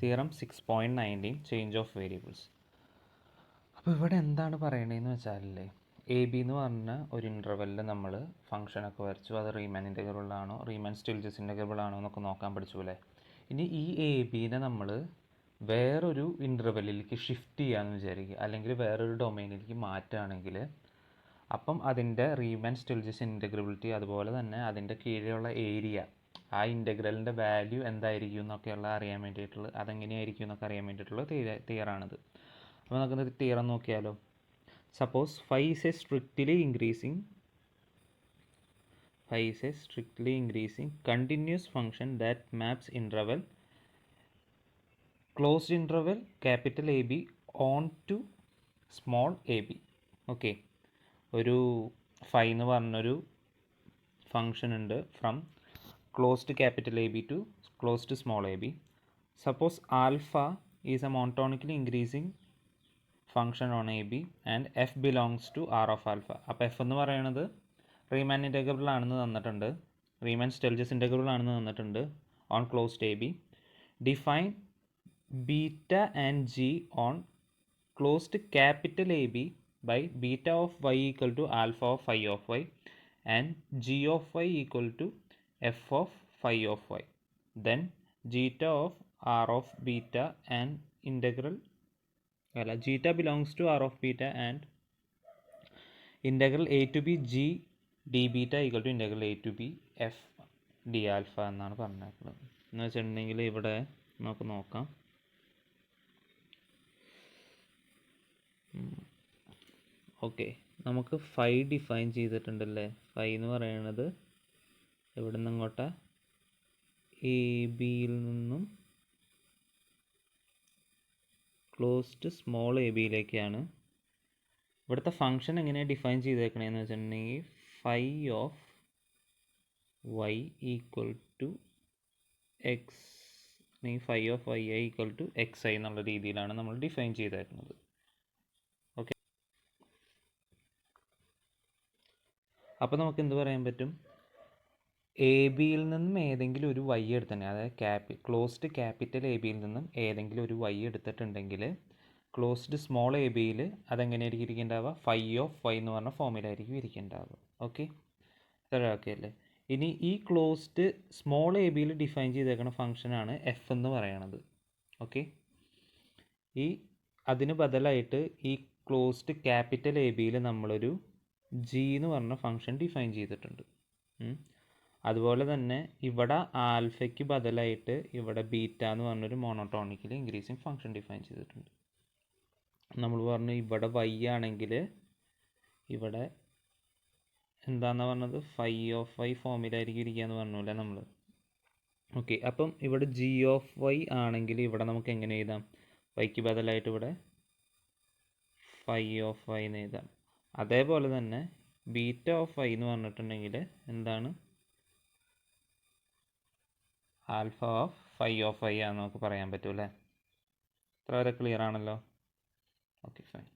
Theorem 6.19 change of variables. അപ്പോൾ ഇവിടെ എന്താണ് പറയണതെന്ന് വെച്ചാലേ, എ ബി എന്ന് പറഞ്ഞ ഒരു ഇൻ്റർവെല്ലിൽ നമ്മൾ ഫംഗ്ഷനൊക്കെ വരച്ചു. അത് റീമാൻ ഇൻ്റഗ്രബിൾ ആണോ റീമാൻ സ്റ്റിൽജസ് ഇൻ്റഗ്രബിൾ ആണോ എന്നൊക്കെ നോക്കാൻ പഠിച്ചു അല്ലേ. ഇനി ഈ എ ബീനെ നമ്മൾ വേറൊരു ഇൻ്റർവെല്ലിലേക്ക് ഷിഫ്റ്റ് ചെയ്യാമെന്ന് വിചാരിക്കുക, അല്ലെങ്കിൽ വേറൊരു ഡൊമൈനിലേക്ക് മാറ്റുകയാണെങ്കിൽ അപ്പം അതിൻ്റെ റീമാൻ സ്റ്റിൽജസ് ഇൻ്റഗ്രബിലിറ്റി, അതുപോലെ തന്നെ അതിൻ്റെ കീഴിലുള്ള ഏരിയ, ആ ഇൻ്റഗ്രലിൻ്റെ വാല്യൂ എന്തായിരിക്കും എന്നൊക്കെയുള്ള അറിയാൻ വേണ്ടിയിട്ടുള്ള, അതെങ്ങനെയായിരിക്കും എന്നൊക്കെ അറിയാൻ വേണ്ടിയിട്ടുള്ള തിയറാണിത്. അപ്പോൾ നമുക്ക് തിയറം നോക്കിയാലോ. Suppose phi is a strictly increasing continuous function that maps interval closed interval capital A B on to small A B. Okay, ഒരു ഫൈ എന്ന് പറഞ്ഞൊരു ഫംഗ്ഷൻ ഉണ്ട് from closed capital A B to closed small A B. Suppose alpha is a monotonically increasing function on A B and F belongs to R of alpha. അപ്പോൾ F എന്ന് പറയുന്നത് റീമാൻ integrable ആണെന്ന് തന്നിട്ടുണ്ട്, റീമാൻ Stieltjes integrable ആണെന്ന് തന്നിട്ടുണ്ട് on closed a B. Define beta and G on closed capital A B by beta of y equal to alpha of phi of y and g of y equal to f of phi of y. Then zeta of r of beta and zeta belongs to r of beta and integral a to b g d beta equal to integral a to b f d alpha എന്നാണ് പറഞ്ഞിട്ടുള്ളത്. എന്ന് വെച്ചിട്ടുണ്ടെങ്കിൽ ഇവിടെ നമുക്ക് നോക്കാം. Okay, നമുക്ക് phi define ചെയ്തിട്ടുണ്ടല്ലേ. Phi എന്ന് പറയുന്നത് ഇവിടെ നിന്ന് ഇങ്ങോട്ട് എ ബിയിൽ നിന്നും ക്ലോസ്ഡ് സ്മോൾ എ ബിയിലേക്കാണ്. ഇവിടുത്തെ ഫംഗ്ഷൻ എങ്ങനെയാണ് ഡിഫൈൻ ചെയ്തേക്കണേന്ന് വെച്ചിട്ടുണ്ടെങ്കിൽ phi of y equal to x, അല്ലെങ്കിൽ phi of Y i equal to x i എന്നുള്ള രീതിയിലാണ് നമ്മൾ ഡിഫൈൻ ചെയ്തേക്കുന്നത്. ഓക്കെ, അപ്പോൾ നമുക്ക് എന്ത് പറയാൻ പറ്റും, എ ബിയിൽ നിന്നും ഏതെങ്കിലും ഒരു വൈ എടുത്തിട്ടുണ്ടെങ്കിൽ, അതായത് ക്ലോസ്ഡ് ക്യാപിറ്റൽ എ ബിയിൽ നിന്നും ഏതെങ്കിലും ഒരു വൈ എടുത്തിട്ടുണ്ടെങ്കിൽ ക്ലോസ്ഡ് സ്മോൾ എ ബിയിൽ അതെങ്ങനെയായിരിക്കും ഇരിക്കേണ്ടാവുക, ഫൈ ഓഫ് വൈ എന്ന് പറഞ്ഞ ഫോമിലായിരിക്കും ഇരിക്കേണ്ടാവുക. ഓക്കെ, ഇത്ര ഓക്കെ അല്ലേ. ഇനി ഈ ക്ലോസ്ഡ് സ്മോൾ എ ബിയിൽ ഡിഫൈൻ ചെയ്തേക്കുന്ന ഫംഗ്ഷനാണ് എഫ് എന്ന് പറയണത്. ഓക്കെ, അതിന് ബദലായിട്ട് ഈ ക്ലോസ്ഡ് ക്യാപിറ്റൽ എ ബിയിൽ നമ്മളൊരു ജി എന്ന് പറഞ്ഞ ഫംഗ്ഷൻ ഡിഫൈൻ ചെയ്തിട്ടുണ്ട്. അതുപോലെ തന്നെ ഇവിടെ ആൽഫയ്ക്ക് ബദലായിട്ട് ഇവിടെ ബീറ്റ എന്ന് പറഞ്ഞൊരു മോണോട്ടോണിക്കലി ഇൻക്രീസിങ് ഫംഗ്ഷൻ ഡിഫൈൻ ചെയ്തിട്ടുണ്ട്. നമ്മൾ പറഞ്ഞു ഇവിടെ വൈ ആണെങ്കിൽ ഇവിടെ എന്താണെന്ന് പറഞ്ഞത്, ഫൈ ഓഫ് വൈ ഫോമിലായിരിക്കും ഇരിക്കുക എന്ന് പറഞ്ഞില്ലേ നമ്മൾ. ഓക്കെ, അപ്പം ഇവിടെ ജി ഓഫ് വൈ ആണെങ്കിൽ ഇവിടെ നമുക്ക് എങ്ങനെ എഴുതാം, വൈക്ക് ബദലായിട്ട് ഇവിടെ ഫൈ ഓഫ് വൈ എന്ന് എഴുതാം. അതേപോലെ തന്നെ ബീറ്റ ഓഫ് വൈ എന്ന് പറഞ്ഞിട്ടുണ്ടെങ്കിൽ എന്താണ്, alpha of phi of Y ആണെന്ന് നമുക്ക് പറയാൻ പറ്റും അല്ലേ. ഇത്ര വരെ ക്ലിയർ ആണല്ലോ. Okay, fine.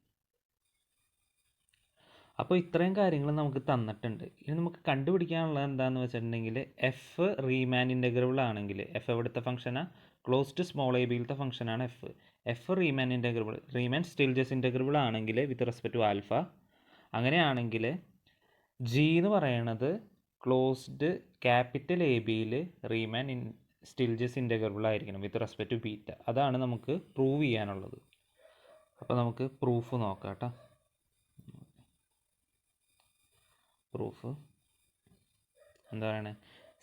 അപ്പോൾ ഇത്രയും കാര്യങ്ങൾ നമുക്ക് തന്നിട്ടുണ്ട്. ഇനി നമുക്ക് കണ്ടുപിടിക്കാനുള്ളത് എന്താണെന്ന് വെച്ചിട്ടുണ്ടെങ്കിൽ, എഫ് റീമാൻ ഇൻ്റഗ്രബിൾ ആണെങ്കിൽ, എഫ് എവിടുത്തെ ഫംഗ്ഷനാണ്, ക്ലോസ്ഡ് സ്മോൾ എ ബിയിലത്തെ ഫംഗ്ഷനാണ് f. F Riemann integrable, Riemann Stieltjes integrable ആണെങ്കിൽ വിത്ത് റെസ്പെക്ട് ടു ആൽഫ, അങ്ങനെയാണെങ്കിൽ ജി എന്ന് പറയണത് ക്ലോസ്ഡ് ക്യാപിറ്റൽ എ ബിയിൽ റീമാൻ സ്റ്റിൽജസ് ഇൻ്റഗ്രബിൾ ആയിരിക്കണം വിത്ത് റെസ്പെക്ട് ടു ബീറ്റ. അതാണ് നമുക്ക് പ്രൂവ് ചെയ്യാനുള്ളത്. അപ്പോൾ നമുക്ക് പ്രൂഫ് നോക്കാം കേട്ടോ. പ്രൂഫ് എന്താ പറയണേ,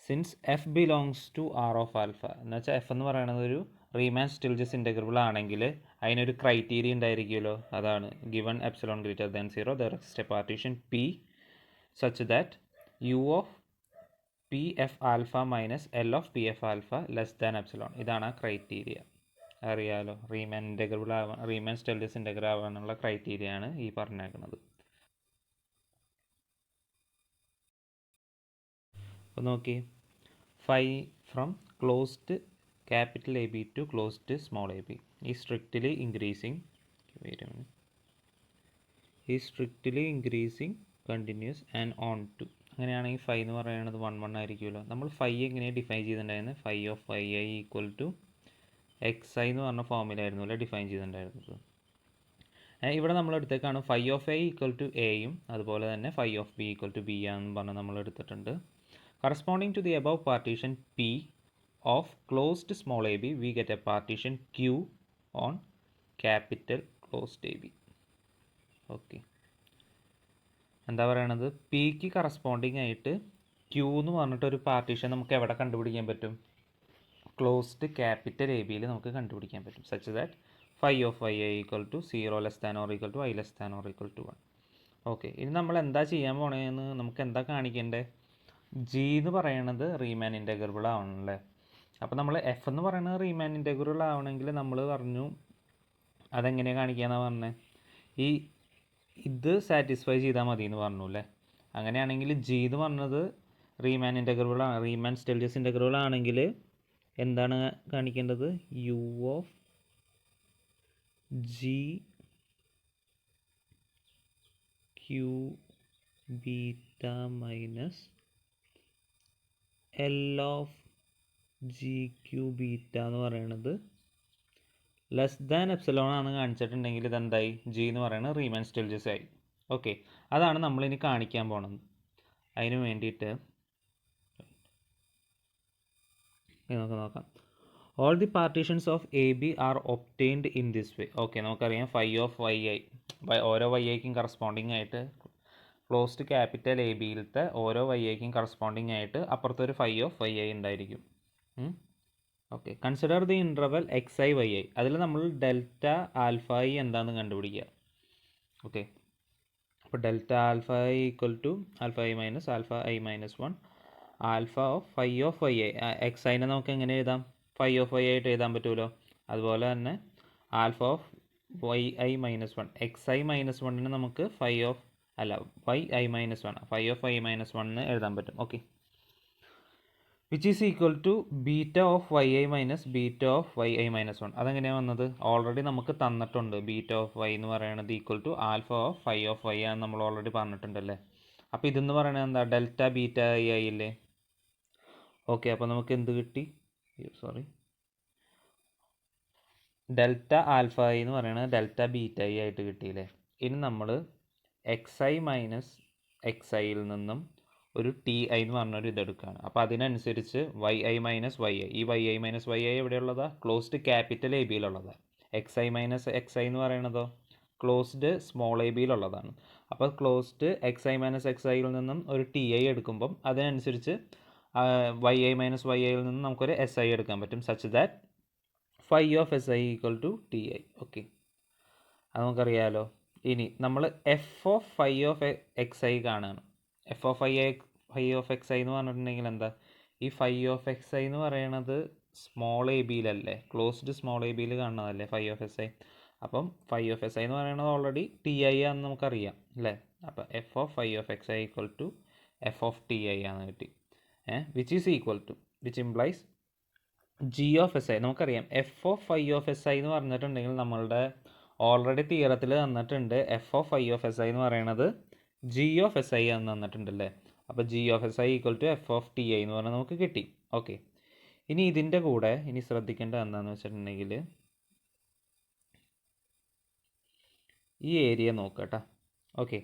since F belongs to R of alpha എന്ന് വെച്ചാൽ എഫ് എന്ന് പറയുന്നത് ഒരു റീമാൻ സ്റ്റിൽജസ് ഇൻ്റഗ്രബിൾ ആണെങ്കിൽ അതിനൊരു ക്രൈറ്റീരിയ ഉണ്ടായിരിക്കുമല്ലോ. അതാണ് given epsilon greater than 0 there exist a partition p such that u of p f alpha minus L of p f alpha less than epsilon. ഇതാണ് ആ ക്രൈറ്റീരിയ. അറിയാലോ, Riemann integrable Riemann Stieltjes integrable ആവാനുള്ള criteria ആണ് ഈ പറഞ്ഞേക്കുന്നത്. അപ്പോൾ നോക്കി, phi from closed capital A B to closed small A b ഈ strictly increasing continuous and onto. അങ്ങനെയാണെങ്കിൽ ഫൈ എന്ന് പറയുന്നത് 1 1 ആയിരിക്കുമല്ലോ. നമ്മൾ ഫൈ എങ്ങനെയാണ് ഡിഫൈൻ ചെയ്തിട്ടുണ്ടായിരുന്നത്, phi of Y i equal to x i എന്ന് പറഞ്ഞ ഫോമിലായിരുന്നു അല്ലേ ഡിഫൈൻ ചെയ്തിട്ടുണ്ടായിരുന്നത്. ഇവിടെ നമ്മൾ എടുത്തേക്കാണ് phi of a equal to എയും അതുപോലെ തന്നെ phi of b equal to b ആണെന്ന് പറഞ്ഞ് നമ്മൾ എടുത്തിട്ടുണ്ട്. Corresponding to the above partition p of closed small A b we get a partition q on capital closed a B. Okay, എന്താ പറയണത്, പിക്ക് corresponding ആയിട്ട് ക്യൂ എന്ന് പറഞ്ഞിട്ടൊരു പാർട്ടീഷൻ നമുക്ക് എവിടെ കണ്ടുപിടിക്കാൻ പറ്റും? ക്ലോസ്ഡ് ക്യാപിറ്റൽ എ ബിയിൽ നമുക്ക് കണ്ടുപിടിക്കാൻ പറ്റും. Such that phi of I equal to 0 less than or equal to I less than or equal to 1. Okay, ഇനി നമ്മൾ എന്താ ചെയ്യാൻ പോണേന്ന് നമുക്ക് എന്താ കാണിക്കേണ്ടത്? ജി എന്ന് പറയണത് റീമാൻ ഇൻറ്റഗ്രബിൾ ആവണല്ലേ. അപ്പോൾ നമ്മൾ എഫ് എന്ന് പറയുന്നത് റീമാൻ ഇൻറ്റഗ്രബിൾ ആവണമെങ്കിൽ നമ്മൾ പറഞ്ഞു അതെങ്ങനെയാണ് കാണിക്കാന്നാണ് പറഞ്ഞത്, ഈ ഇത് സാറ്റിസ്ഫൈ ചെയ്താൽ മതി എന്ന് പറഞ്ഞു അല്ലേ. അങ്ങനെയാണെങ്കിൽ ജി എന്ന് പറഞ്ഞത് റീമാൻ ഇൻറ്റഗ്രബിൾ ആണ്, റീമാൻ സ്റ്റെൽജിയസ് ഇൻറ്റഗ്രബിൾ ആണെങ്കിൽ എന്താണ് കാണിക്കേണ്ടത്? U of G Q beta minus L of G Q beta എന്ന് പറയുന്നത് ലെസ് ദാൻ എപ്സിലോൺ ആണ് കാണിച്ചിട്ടുണ്ടെങ്കിൽ ഇതെന്തായി? ജി എന്ന് പറയുന്നത് റീമാൻ സ്റ്റെൽജിയസ് ആയി. ഓക്കെ, അതാണ് നമ്മളിനി കാണിക്കാൻ പോണത്. അതിന് വേണ്ടിയിട്ട് നമുക്ക് നോക്കാം. All the partitions of A B are obtained in this way. Okay, നമുക്കറിയാം ഫൈ ഓഫ് വൈ ഐ, ഓരോ വൈ ഐക്കും കറസ്പോണ്ടിങ് ആയിട്ട് ക്ലോസ്ഡ് ക്യാപിറ്റൽ എ ബിയിലത്തെ ഓരോ വൈ ഐക്കും കറസ്പോണ്ടിങ് ആയിട്ട് അപ്പുറത്തൊരു ഫൈ ഓഫ് വൈ ഐ ഉണ്ടായിരിക്കും. Okay, consider the interval X I Y I. അതിൽ നമ്മൾ ഡെൽറ്റ ആൽഫ ഐ എന്താണെന്ന് കണ്ടുപിടിക്കുക. ഓക്കെ, അപ്പോൾ delta alpha I equal to alpha I minus alpha I minus 1 alpha of phi of Y i. X ഐനെ നമുക്ക് എങ്ങനെ എഴുതാം? ഫൈ ഓഫ് വൈ ആയിട്ട് എഴുതാൻ പറ്റുമല്ലോ. അതുപോലെ തന്നെ alpha of Y i minus 1, x i minus 1ന് നമുക്ക് phi of Y i minus 1, phi of i minus 1 എഴുതാൻ പറ്റും. Okay, which is equal to beta of Y i minus beta of Y i minus 1. അതെങ്ങനെയാണ് വന്നത്? Already നമുക്ക് തന്നിട്ടുണ്ട്. Beta of Y എന്ന് പറയുന്നത് equal to alpha of phi of Y ആണെന്ന് നമ്മൾ ഓൾറെഡി പറഞ്ഞിട്ടുണ്ടല്ലേ. അപ്പോൾ ഇതെന്ന് പറയുന്നത് എന്താ? ഡെൽറ്റ ബീറ്റ ഐ ആയില്ലേ. ഓക്കെ, അപ്പോൾ നമുക്ക് എന്ത് കിട്ടി? ഡെൽറ്റ ആൽഫ ഐ എന്ന് പറയുന്നത് ഡെൽറ്റ ബീറ്റ ഐ ആയിട്ട് കിട്ടിയില്ലേ. ഇനി നമ്മൾ എക്സ് ഐ മൈനസ് എക്സ് ഐയിൽ നിന്നും ഒരു ടി ഐ എന്ന് പറഞ്ഞൊരു ഇതെടുക്കുകയാണ്. അപ്പോൾ അതിനനുസരിച്ച് y i minus y i, ഈ y i minus y i എവിടെയുള്ളതാണ്? ക്ലോസ്ഡ് ക്യാപിറ്റൽ എ ബിയിലുള്ളതാണ്. X i minus x i എന്ന് പറയുന്നതോ ക്ലോസ്ഡ് സ്മോൾ എ ബിയിലുള്ളതാണ്. അപ്പോൾ closed x i minus x ഐയിൽ നിന്നും ഒരു ടി ഐ എടുക്കുമ്പം അതിനനുസരിച്ച് വൈ ഐ മൈനസ് വൈ ഐയിൽ നിന്നും നമുക്കൊരു എസ് ഐ എടുക്കാൻ പറ്റും. Such that phi of S I equal to t i. Okay, അത് നമുക്കറിയാമല്ലോ. ഇനി നമ്മൾ f of phi of x i കാണുകയാണ്. F of phi of x i എന്ന് പറഞ്ഞിട്ടുണ്ടെങ്കിൽ എന്താ? ഈ ഫൈ ഓഫ് എക്സ് ഐ എന്ന് പറയണത് സ്മോൾ എ ബിയിലല്ലേ, ക്ലോസ്ഡ് സ്മോൾ എ ബിയിൽ കാണുന്നതല്ലേ ഫൈ ഓഫ് എസ് ഐ. അപ്പം ഫൈ ഓഫ് എസ് ഐ എന്ന് പറയുന്നത് ഓൾറെഡി ടി ഐ ആണെന്ന് നമുക്കറിയാം അല്ലേ. അപ്പോൾ f of phi of x i equal to F of T i ആണ് കിട്ടി. Which is equal to, which implies g of S i. നമുക്കറിയാം f of phi of S I എന്ന് പറഞ്ഞിട്ടുണ്ടെങ്കിൽ നമ്മളുടെ ഓൾറെഡി തിയറത്തിൽ തന്നിട്ടുണ്ട് f of phi of S I എന്ന് പറയുന്നത് ജി ഓഫ് എസ് ഐ എന്ന് തന്നിട്ടുണ്ടല്ലേ. അപ്പോൾ G of S I equal to F of T I എന്ന് പറഞ്ഞാൽ നമുക്ക് കിട്ടി. ഓക്കെ, ഇനി ഇതിൻ്റെ കൂടെ ഇനി ശ്രദ്ധിക്കേണ്ടത് എന്താണെന്ന് വെച്ചിട്ടുണ്ടെങ്കിൽ ഈ ഏരിയ നോക്കുക കേട്ടോ. ഓക്കെ,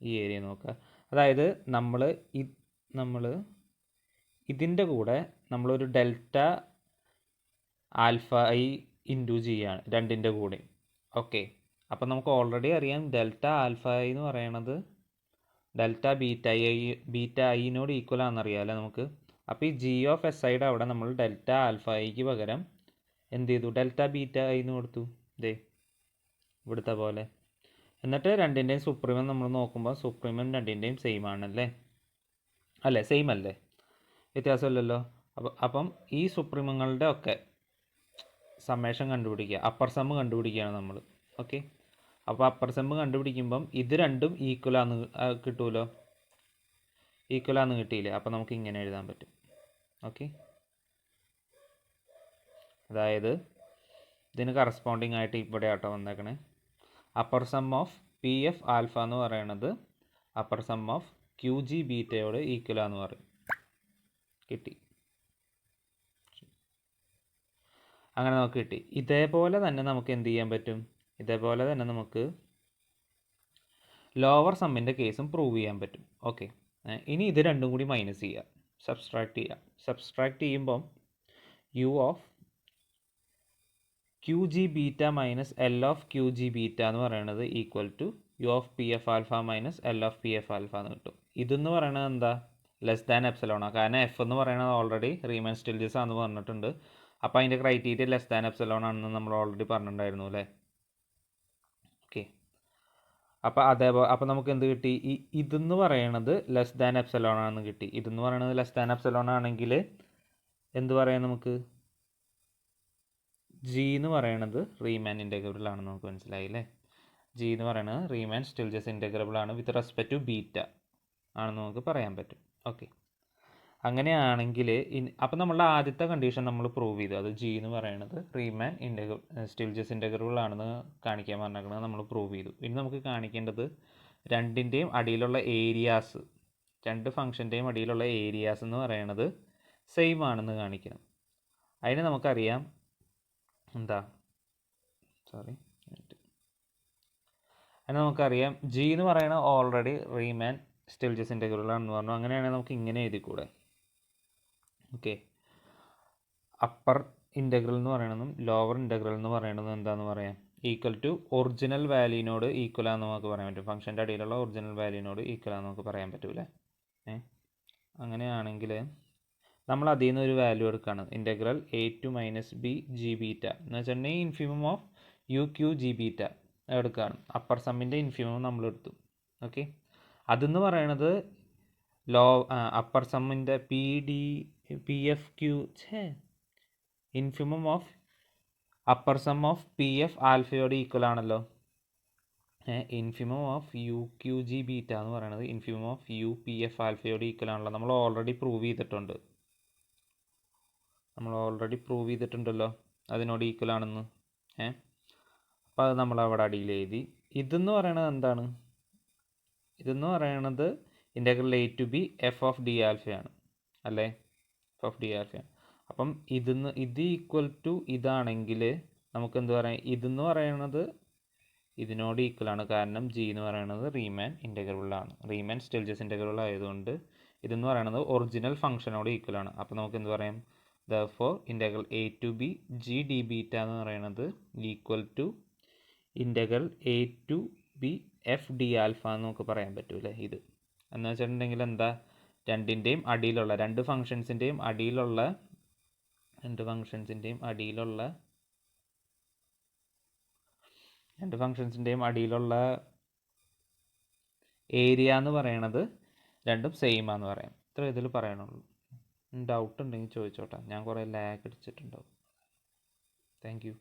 ഈ ഏരിയ നോക്കുക. അതായത് നമ്മൾ ഇതിൻ്റെ കൂടെ നമ്മളൊരു ഡെൽറ്റ ആൽഫ ഐ ഇൻറ്റു ചെയ്യാണ് രണ്ടിൻ്റെ കൂടെ. ഓക്കെ, അപ്പോൾ നമുക്ക് ഓൾറെഡി അറിയാം ഡെൽറ്റ ആൽഫ ഐ എന്ന് പറയണത് ഡെൽറ്റ ബീറ്റ ഐനോട് ഈക്വൽ ആണെന്നറിയാമല്ലോ നമുക്ക്. അപ്പോൾ ഈ ജി ഓഫ് എസ് ഐയുടെ അവിടെ നമ്മൾ ഡെൽറ്റ ആൽഫ ഐക്ക് പകരം എന്ത് ചെയ്തു? ഡെൽറ്റ ബീറ്റ ഐ എന്ന് കൊടുത്തു, ദേ ഇവിടുത്തെ പോലെ. എന്നിട്ട് രണ്ടിൻ്റെയും സുപ്രീമം നമ്മൾ നോക്കുമ്പോൾ സുപ്രീമം രണ്ടിൻ്റെയും സെയിം ആണല്ലേ, അല്ലേ? സെയിം അല്ലേ, വ്യത്യാസമില്ലല്ലോ. അപ്പം ഈ സുപ്രീമങ്ങളുടെ ഒക്കെ സമ്മേഷൻ കണ്ടുപിടിക്കുക, അപ്പർ സം കണ്ടുപിടിക്കുകയാണ് നമ്മൾ. ഓക്കെ, അപ്പോൾ അപ്പർ സം കണ്ടുപിടിക്കുമ്പം ഇത് രണ്ടും ഈക്വലാന്ന് കിട്ടുമല്ലോ, ഈക്വലാന്ന് കിട്ടിയില്ലേ. അപ്പോൾ നമുക്ക് ഇങ്ങനെ എഴുതാൻ പറ്റും. ഓക്കെ, അതായത് ഇതിന് കറസ്പോണ്ടിങ് ആയിട്ട് ഇവിടെ ആട്ടോ വന്നേക്കണേ. Upper sum of p f alpha എന്ന് പറയണത് upper sum of q g ബീറ്റയോട് ഈക്വലാന്ന് പറയും. കിട്ടി. അങ്ങനെ നമുക്ക് കിട്ടി. ഇതേപോലെ തന്നെ നമുക്ക് എന്ത് ചെയ്യാൻ പറ്റും? ഇതേപോലെ തന്നെ നമുക്ക് ലോവർ സമ്മിൻ്റെ കേസും പ്രൂവ് ചെയ്യാൻ പറ്റും. ഓക്കെ, ഇനി ഇത് രണ്ടും കൂടി മൈനസ് ചെയ്യുക, സബ്സ്ട്രാക്ട് ചെയ്യുക. സബ്സ്ട്രാക്ട് ചെയ്യുമ്പം u of q g beta minus L of q g beta എന്ന് പറയുന്നത് equal to u of p f alpha minus L of p f alpha എന്ന് കിട്ടും. ഇതെന്ന് പറയുന്നത് എന്താ? ലെസ് ദാൻ എപ്സിലോണാണ്. കാരണം എഫ് എന്ന് പറയുന്നത് ഓൾറെഡി റീമാൻ സ്റ്റിൽജിയസ് ആണെന്ന് പറഞ്ഞിട്ടുണ്ട്. അപ്പോൾ അതിൻ്റെ ക്രൈറ്റീരിയ ലെസ് ദാൻ എപ്സിലോൺ ആണെന്ന് നമ്മൾ ഓൾറെഡി പറഞ്ഞിട്ടുണ്ടായിരുന്നു അല്ലേ? ഓക്കെ, അപ്പോൾ നമുക്ക് എന്ത് കിട്ടി? ഇതെന്ന് പറയണത് ലെസ് ദാൻ എപ്സിലോൺ ആണെന്ന് കിട്ടി. ഇതെന്ന് പറയുന്നത് ലെസ് ദാൻ എപ്സിലോൺ ആണെങ്കിൽ എന്ത് പറയാം നമുക്ക്? ജി എന്ന് പറയണത് റീമാൻ ഇൻ്റഗ്രബിൾ ആണെന്ന് നമുക്ക് മനസ്സിലായില്ലേ? ജി എന്ന് പറയുന്നത് റീമാൻ സ്റ്റിൽജിയസ് ഇൻ്റഗ്രബിൾ ആണ് വിത്ത് റെസ്പെക്ട് ടു ബീറ്റ ആണെന്ന് നമുക്ക് പറയാൻ പറ്റും. ഓക്കെ, അങ്ങനെയാണെങ്കിൽ അപ്പോൾ നമ്മളുടെ ആദ്യത്തെ കണ്ടീഷൻ നമ്മൾ പ്രൂവ് ചെയ്തു. അത് ജി എന്ന് പറയുന്നത് റീമാൻ സ്റ്റിൽജിയസ് ഇൻ്റഗ്രബിൾ ആണെന്ന് കാണിക്കാൻ പറഞ്ഞിരിക്കുന്നത് നമ്മൾ പ്രൂവ് ചെയ്തു. ഇനി നമുക്ക് കാണിക്കേണ്ടത് രണ്ടിൻ്റെയും അടിയിലുള്ള ഏരിയാസ്, രണ്ട് ഫംഗ്ഷൻ്റെയും അടിയിലുള്ള ഏരിയാസ് എന്ന് പറയുന്നത് സെയിം ആണെന്ന് കാണിക്കണം. അതിന് നമുക്കറിയാം എന്താ, അതിന് നമുക്കറിയാം ജി എന്ന് പറയുന്നത് ഓൾറെഡി റീമാൻ സ്റ്റിൽജിയസ് ഇൻ്റഗ്രബിൾ ആണെന്ന് പറഞ്ഞു. അങ്ങനെയാണെങ്കിൽ നമുക്ക് ഇങ്ങനെ എഴുതിക്കൂടെ? ഓക്കെ, അപ്പർ ഇൻ്റഗ്രൽ എന്ന് പറയണതും ലോവർ ഇൻ്റഗ്രൽ എന്ന് പറയുന്നതും എന്താണെന്ന് പറയാം? ഈക്വൽ ടു ഒറിജിനൽ വാല്യൂവിനോട് ഈക്വൽ ആണെന്ന് നമുക്ക് പറയാൻ പറ്റും. ഫംഗ്ഷൻ്റെ അടിയിലുള്ള ഒറിജിനൽ വാല്യൂവിനോട് ഈക്വൽ ആണെന്ന് നമുക്ക് പറയാൻ പറ്റൂലേ? അങ്ങനെയാണെങ്കിൽ നമ്മൾ അതിൽ നിന്ന് ഒരു വാല്യൂ എടുക്കുകയാണ്. Integral A to minus b g beta എന്ന് വെച്ചിട്ടുണ്ടെങ്കിൽ infimum of u q g beta എടുക്കുകയാണ്. അപ്പർ സമ്മിൻ്റെ ഇൻഫിമം നമ്മൾ എടുത്തു. ഓക്കെ, അതെന്ന് പറയണത് അപ്പർ സമ്മിൻ്റെ p f q infimum of upper sum of p f ആൽഫയോട് ഈക്വൽ ആണല്ലോ. Infimum of u q g beta എന്ന് പറയുന്നത് infimum of u p f ആൽഫയോട് ഈക്വൽ ആണല്ലോ. നമ്മൾ ഓൾറെഡി പ്രൂവ് ചെയ്തിട്ടുണ്ടല്ലോ അതിനോട് ഈക്വൽ ആണെന്ന്. അപ്പോൾ അത് നമ്മൾ അവിടെ അടിയിൽ എഴുതി. ഇതെന്ന് പറയണത് എന്താണ്? ഇതെന്ന് പറയണത് integral A to B f of d ആൽഫയാണ് അല്ലേ? എഫ് ഓഫ് ഡി ആൽഫയാണ്. അപ്പം ഇത് ഈക്വൽ ടു ഇതാണെങ്കിൽ നമുക്ക് എന്ത് പറയാം? ഇതെന്ന് പറയണത് ഇതിനോട് ഈക്വൽ ആണ്. കാരണം ജി എന്ന് പറയുന്നത് റീമാൻ ഇൻ്റഗ്രബിളാണ്, റീമാൻ സ്റ്റിൽജിയസ് ഇൻ്റഗ്രബിൾ ആയതുകൊണ്ട് ഇതെന്ന് പറയുന്നത് ഒറിജിനൽ ഫംഗ്ഷനോട് ഈക്വൽ ആണ്. അപ്പോൾ നമുക്ക് എന്ത് പറയാം? Therefore integral A to B G D beta എന്ന് പറയുന്നത് equal to integral A to B F D alpha എന്ന് നമുക്ക് പറയാൻ പറ്റൂലേ? ഇത് എന്ന് വെച്ചിട്ടുണ്ടെങ്കിൽ എന്താ? രണ്ടിൻ്റെയും അടിയിലുള്ള രണ്ട് ഫംഗ്ഷൻസിൻ്റെയും അടിയിലുള്ള ഏരിയ എന്ന് പറയണത് രണ്ടും സെയിം ആണെന്ന് പറയാം. ഇത്ര ഇതിൽ പറയണുള്ളൂ. ഡൗട്ട് ഉണ്ടെങ്കിൽ ചോദിച്ചോട്ടെ, ഞാൻ കുറേ ലാഗ് അടിച്ചിട്ടുണ്ടാവും. Thank you.